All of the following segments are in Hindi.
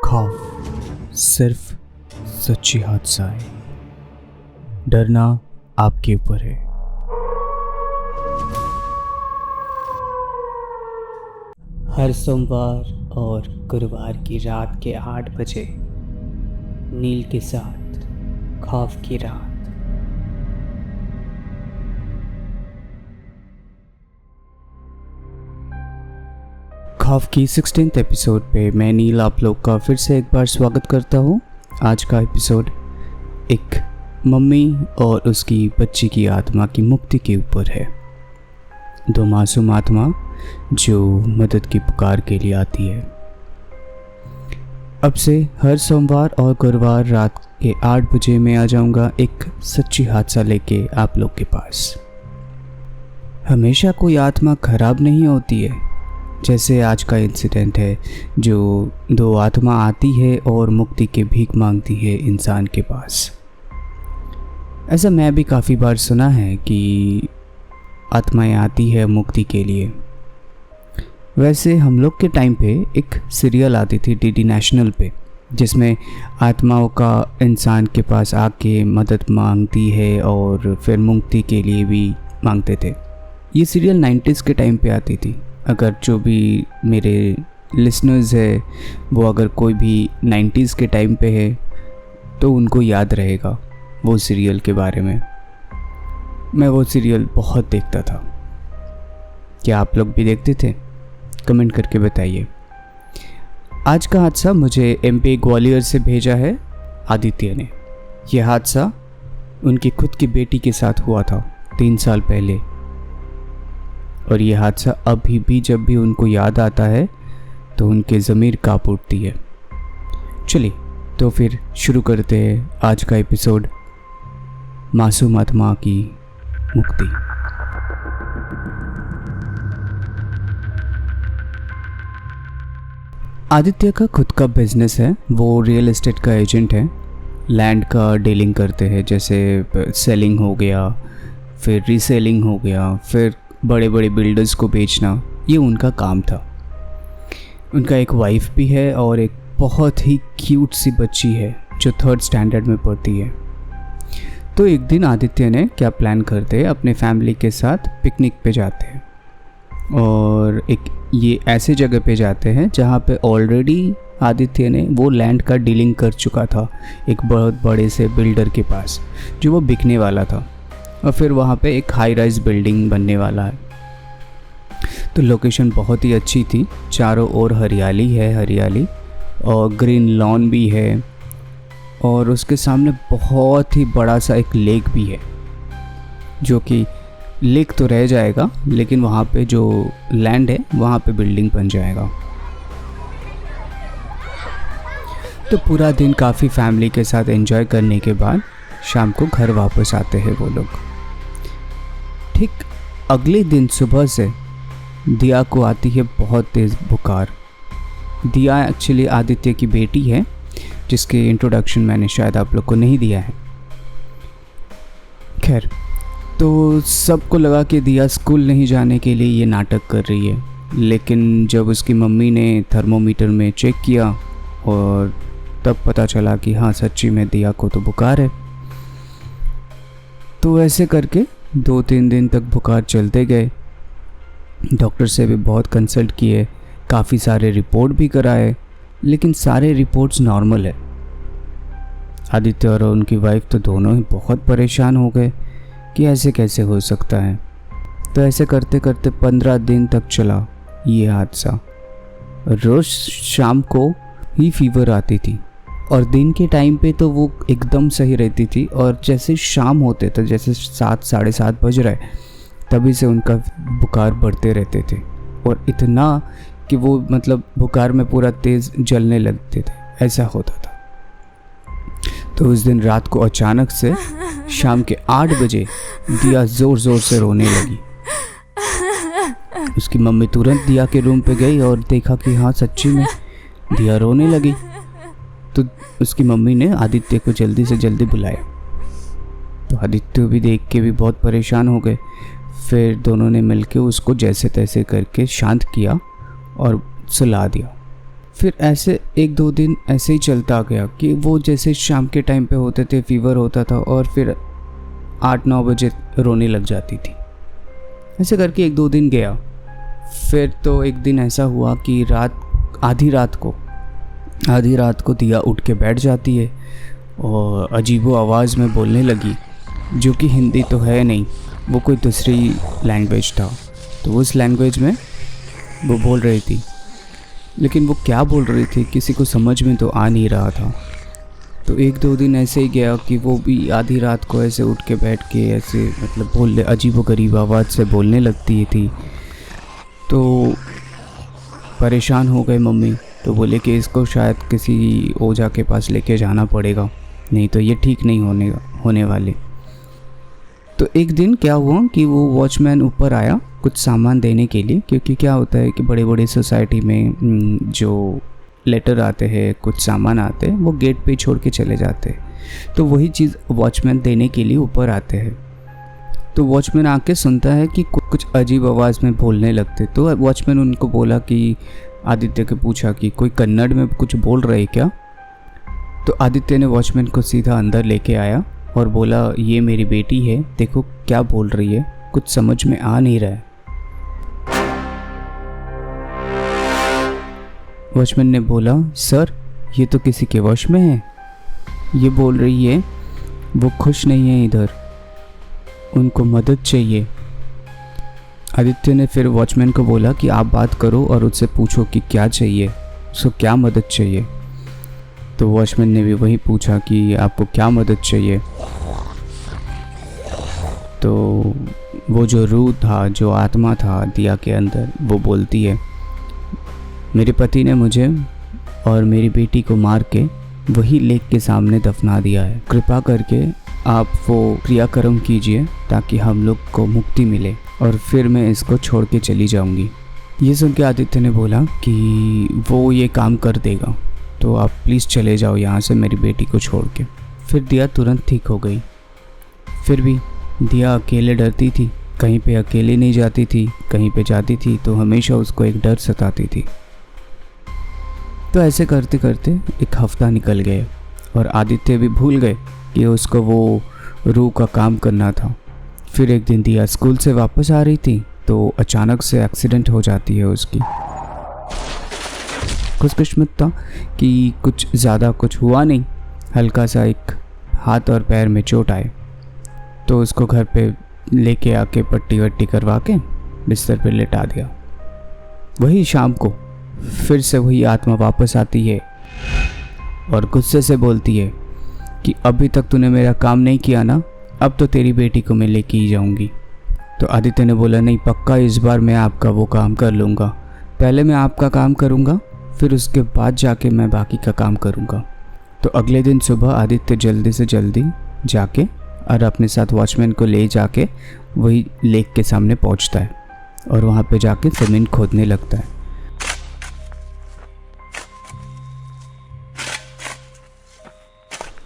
खौफ सिर्फ सच्ची हादसा है, डरना आपके ऊपर है। हर सोमवार और गुरुवार की रात के 8 बजे नील के साथ खौफ की रात। खौफ की 16th एपिसोड पे मैं नील आप लोग का फिर से एक बार स्वागत करता हूँ। आज का एपिसोड एक मम्मी और उसकी बच्ची की आत्मा की मुक्ति के ऊपर है। दो मासूम आत्मा जो मदद की पुकार के लिए आती है। अब से हर सोमवार और गुरुवार रात के 8 बजे मैं आ जाऊँगा एक सच्ची हादसा लेके आप लोग के पास। हमेशा कोई आत्मा खराब नहीं होती है। जैसे आज का इंसिडेंट है जो दो आत्मा आती है और मुक्ति के भीख मांगती है इंसान के पास। ऐसा मैं भी काफ़ी बार सुना है कि आत्माएं आती है मुक्ति के लिए। वैसे हम लोग के टाइम पे एक सीरियल आती थी डीडी नेशनल पे, जिसमें आत्माओं का इंसान के पास आके मदद मांगती है और फिर मुक्ति के लिए भी मांगते थे। ये सीरियल 90s के टाइम पे आती थी। अगर जो भी मेरे लिसनर्स है वो अगर कोई भी 90s के टाइम पे है तो उनको याद रहेगा वो सीरियल के बारे में। मैं वो सीरियल बहुत देखता था। क्या आप लोग भी देखते थे? कमेंट करके बताइए। आज का हादसा मुझे MP ग्वालियर से भेजा है आदित्य ने। यह हादसा उनकी खुद की बेटी के साथ हुआ था 3 साल पहले, और ये हादसा अभी भी जब भी उनको याद आता है तो उनके ज़मीर काँप उठती है। चलिए तो फिर शुरू करते हैं आज का एपिसोड, मासूम आत्मा की मुक्ति। आदित्य का खुद का बिजनेस है। वो रियल एस्टेट का एजेंट है। लैंड का डीलिंग करते हैं, जैसे सेलिंग हो गया, फिर रीसेलिंग हो गया, फिर बड़े बड़े बिल्डर्स को बेचना, ये उनका काम था। उनका एक वाइफ भी है और एक बहुत ही क्यूट सी बच्ची है जो 3rd स्टैंडर्ड में पढ़ती है। तो एक दिन आदित्य ने क्या प्लान करते हैं, अपने फैमिली के साथ पिकनिक पे जाते हैं और एक ये ऐसे जगह पे जाते हैं जहाँ पे ऑलरेडी आदित्य ने वो लैंड का डीलिंग कर चुका था एक बहुत बड़े से बिल्डर के पास, जो वो बिकने वाला था। और फिर वहाँ पे एक हाई राइज बिल्डिंग बनने वाला है। तो लोकेशन बहुत ही अच्छी थी, चारों ओर हरियाली है, हरियाली और ग्रीन लॉन भी है, और उसके सामने बहुत ही बड़ा सा एक लेक भी है, जो कि लेक तो रह जाएगा लेकिन वहाँ पे जो लैंड है वहाँ पे बिल्डिंग बन जाएगा। तो पूरा दिन काफ़ी फैमिली के साथ एंजॉय करने के बाद शाम को घर वापस आते हैं वो लोग। ठीक अगले दिन सुबह से दिया को आती है बहुत तेज़ बुखार। दिया एक्चुअली आदित्य की बेटी है, जिसके इंट्रोडक्शन मैंने शायद आप लोग को नहीं दिया है। खैर, तो सबको लगा कि दिया स्कूल नहीं जाने के लिए ये नाटक कर रही है, लेकिन जब उसकी मम्मी ने थर्मोमीटर में चेक किया और तब पता चला कि हाँ सच्ची में दिया को तो बुखार है। तो ऐसे करके 2-3 दिन तक बुखार चलते गए। डॉक्टर से भी बहुत कंसल्ट किए, काफ़ी सारे रिपोर्ट भी कराए, लेकिन सारे रिपोर्ट्स नॉर्मल है। आदित्य और उनकी वाइफ तो दोनों ही बहुत परेशान हो गए कि ऐसे कैसे हो सकता है। तो ऐसे करते करते 15 दिन तक चला ये हादसा। रोज़ शाम को ही फीवर आती थी और दिन के टाइम पे तो वो एकदम सही रहती थी, और जैसे शाम होते थे, जैसे 7 साढ़े 7 बज रहे, तभी से उनका बुखार बढ़ते रहते थे, और इतना कि वो मतलब बुखार में पूरा तेज़ जलने लगते थे, ऐसा होता था। तो उस दिन रात को अचानक से शाम के 8 बजे दिया ज़ोर ज़ोर से रोने लगी। उसकी मम्मी तुरंत दिया के रूम पे गई और देखा कि हाँ सच्ची में दिया रोने लगी। तो उसकी मम्मी ने आदित्य को जल्दी से जल्दी बुलाया। तो आदित्य भी देख के भी बहुत परेशान हो गए। फिर दोनों ने मिलके उसको जैसे तैसे करके शांत किया और सुला दिया। फिर ऐसे 1-2 दिन ऐसे ही चलता गया कि वो जैसे शाम के टाइम पे होते थे, फीवर होता था और फिर 8-9 बजे रोने लग जाती थी। ऐसे करके 1-2 दिन गया। फिर तो एक दिन ऐसा हुआ कि आधी रात को दिया उठ के बैठ जाती है और अजीबो आवाज़ में बोलने लगी, जो कि हिंदी तो है नहीं, वो कोई दूसरी लैंग्वेज था। तो उस लैंग्वेज में वो बोल रही थी, लेकिन वो क्या बोल रही थी किसी को समझ में तो आ नहीं रहा था। तो 1-2 दिन ऐसे ही गया कि वो भी आधी रात को ऐसे उठ के बैठ के ऐसे मतलब बोलने, अजीबोगरीब आवाज़ से बोलने लगती थी। तो परेशान हो गए मम्मी, तो बोले कि इसको शायद किसी ओझा के पास लेके जाना पड़ेगा, नहीं तो ये ठीक नहीं होने वाले। तो एक दिन क्या हुआ कि वो वॉचमैन ऊपर आया कुछ सामान देने के लिए, क्योंकि क्या होता है कि बड़े बड़े सोसाइटी में जो लेटर आते हैं, कुछ सामान आते हैं, वो गेट पे छोड़ के चले जाते हैं। तो वही चीज़ वॉचमैन देने के लिए ऊपर आते हैं। तो वॉचमैन आके सुनता है कि कुछ अजीब आवाज़ में बोलने लगते। तो वॉचमैन उनको बोला कि आदित्य को पूछा कि कोई कन्नड़ में कुछ बोल रहे क्या। तो आदित्य ने वॉचमैन को सीधा अंदर लेके आया और बोला, ये मेरी बेटी है, देखो क्या बोल रही है, कुछ समझ में आ नहीं रहा है। वॉचमैन ने बोला, सर ये तो किसी के वश में है, ये बोल रही है वो खुश नहीं है इधर, उनको मदद चाहिए। आदित्य ने फिर वॉचमैन को बोला कि आप बात करो और उससे पूछो कि क्या चाहिए, उसको क्या मदद चाहिए। तो वॉचमैन ने भी वही पूछा कि आपको क्या मदद चाहिए। तो वो जो रूह था, जो आत्मा था दिया के अंदर, वो बोलती है, मेरे पति ने मुझे और मेरी बेटी को मार के वही लेक के सामने दफना दिया है, कृपा करके आप वो क्रियाक्रम कीजिए ताकि हम लोग को मुक्ति मिले और फिर मैं इसको छोड़ के चली जाऊंगी। ये सुन के आदित्य ने बोला कि वो ये काम कर देगा, तो आप प्लीज़ चले जाओ यहाँ से मेरी बेटी को छोड़ के। फिर दिया तुरंत ठीक हो गई। फिर भी दिया अकेले डरती थी, कहीं पे अकेले नहीं जाती थी, कहीं पे जाती थी तो हमेशा उसको एक डर सताती थी। तो ऐसे करते करते एक हफ्ता निकल गया और आदित्य भी भूल गए कि उसको वो रूह का काम करना था। फिर एक दिन दिया स्कूल से वापस आ रही थी तो अचानक से एक्सीडेंट हो जाती है उसकी। खुशकिस्मत था कि कुछ ज़्यादा कुछ हुआ नहीं, हल्का सा एक हाथ और पैर में चोट आए। तो उसको घर पे लेके आके पट्टी वट्टी करवा के बिस्तर पे लेटा दिया। वही शाम को फिर से वही आत्मा वापस आती है और गुस्से से बोलती है कि अभी तक तूने मेरा काम नहीं किया ना, अब तो तेरी बेटी को मैं लेके ही जाऊंगी। तो आदित्य ने बोला, नहीं पक्का इस बार मैं आपका वो काम कर लूँगा, पहले मैं आपका काम करूँगा फिर उसके बाद जाके मैं बाकी का काम करूँगा। तो अगले दिन सुबह आदित्य जल्दी से जल्दी जाके और अपने साथ वॉचमैन को ले जाके वही लेक के सामने पहुँचता है और वहाँ पे जाके ज़मीन खोदने लगता है।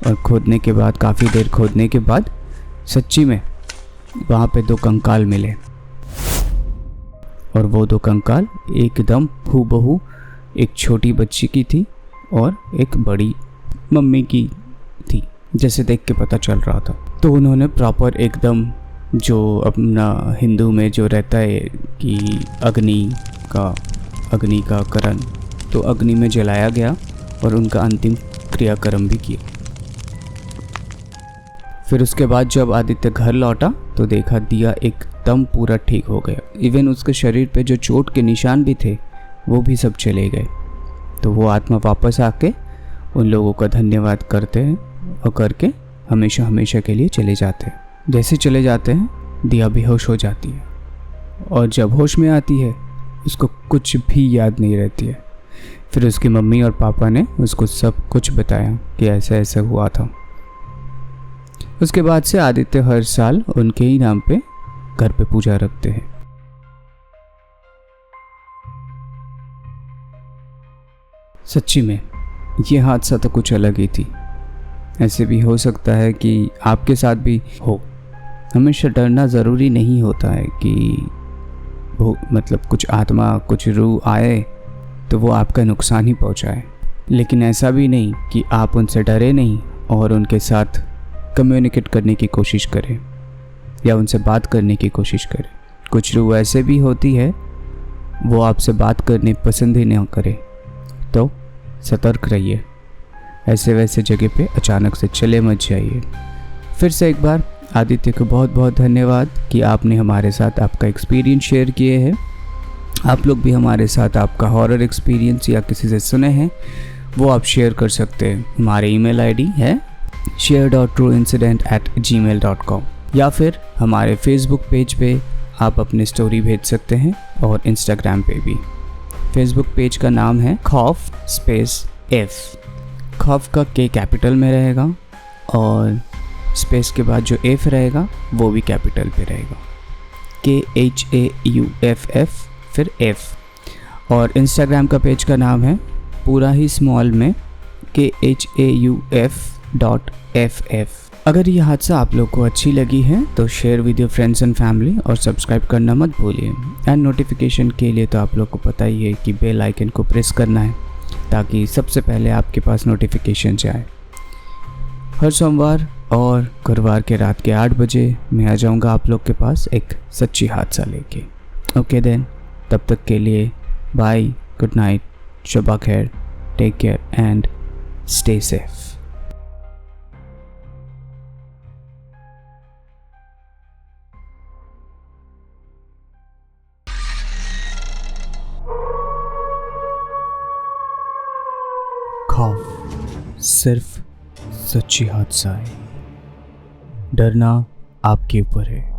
और खोदने के बाद, काफ़ी देर खोदने के बाद, सच्ची में वहाँ पे 2 कंकाल मिले और वो 2 कंकाल एकदम हूबहू एक छोटी बच्ची की थी और एक बड़ी मम्मी की थी, जैसे देख के पता चल रहा था। तो उन्होंने प्रॉपर एकदम जो अपना हिंदू में जो रहता है कि अग्नि का करण, तो अग्नि में जलाया गया और उनका अंतिम क्रियाक्रम भी किया। फिर उसके बाद जब आदित्य घर लौटा तो देखा दिया एकदम पूरा ठीक हो गया। इवन उसके शरीर पे जो चोट के निशान भी थे वो भी सब चले गए। तो वो आत्मा वापस आके उन लोगों का धन्यवाद करते हैं और करके हमेशा हमेशा के लिए चले जाते हैं। जैसे चले जाते हैं दिया बेहोश हो जाती है और जब होश में आती है उसको कुछ भी याद नहीं रहती है। फिर उसकी मम्मी और पापा ने उसको सब कुछ बताया कि ऐसा ऐसा हुआ था। उसके बाद से आदित्य हर साल उनके ही नाम पे घर पे पूजा रखते हैं। सच्ची में ये हादसा तो कुछ अलग ही थी। ऐसे भी हो सकता है कि आपके साथ भी हो। हमेशा डरना ज़रूरी नहीं होता है कि वो मतलब कुछ आत्मा, कुछ रूह आए तो वो आपका नुकसान ही पहुंचाए। लेकिन ऐसा भी नहीं कि आप उनसे डरे नहीं और उनके साथ कम्युनिकेट करने की कोशिश करें या उनसे बात करने की कोशिश करें। कुछ रूह ऐसे भी होती है, वो आपसे बात करनी पसंद ही नहीं करे, तो सतर्क रहिए। ऐसे वैसे जगह पे अचानक से चले मत जाइए। फिर से एक बार आदित्य को बहुत बहुत धन्यवाद कि आपने हमारे साथ आपका एक्सपीरियंस शेयर किए हैं। आप लोग भी हमारे साथ आपका हॉरर एक्सपीरियंस या किसी से सुने हैं वो आप शेयर कर सकते हैं। हमारे ईमेल आईडी है share.trueincident@gmail.com या फिर हमारे फेसबुक पेज पे आप अपनी स्टोरी भेज सकते हैं और इंस्टाग्राम पे भी। फेसबुक पेज का नाम है खौफ स्पेस एफ। खौफ का के कैपिटल में रहेगा और स्पेस के बाद जो एफ रहेगा वो भी कैपिटल पे रहेगा, KHAUFF फिर एफ। और इंस्टाग्राम का पेज का नाम है पूरा ही स्मॉल में KHAUF.FF। अगर ये हादसा आप लोग को अच्छी लगी है तो share with your friends and family और सब्सक्राइब करना मत भूलिए। एंड नोटिफिकेशन के लिए तो आप लोग को पता ही है कि बेल आइकन को प्रेस करना है ताकि सबसे पहले आपके पास नोटिफिकेशन जाए। हर सोमवार और गुरुवार के रात के 8 बजे मैं आ जाऊंगा आप लोग के पास एक सच्ची हादसा लेके। ओके देन, तब तक के लिए बाय, गुड नाइट, शबा खैर, take care and stay safe. खौफ सिर्फ सच्ची हादसा है, डरना आपके ऊपर है।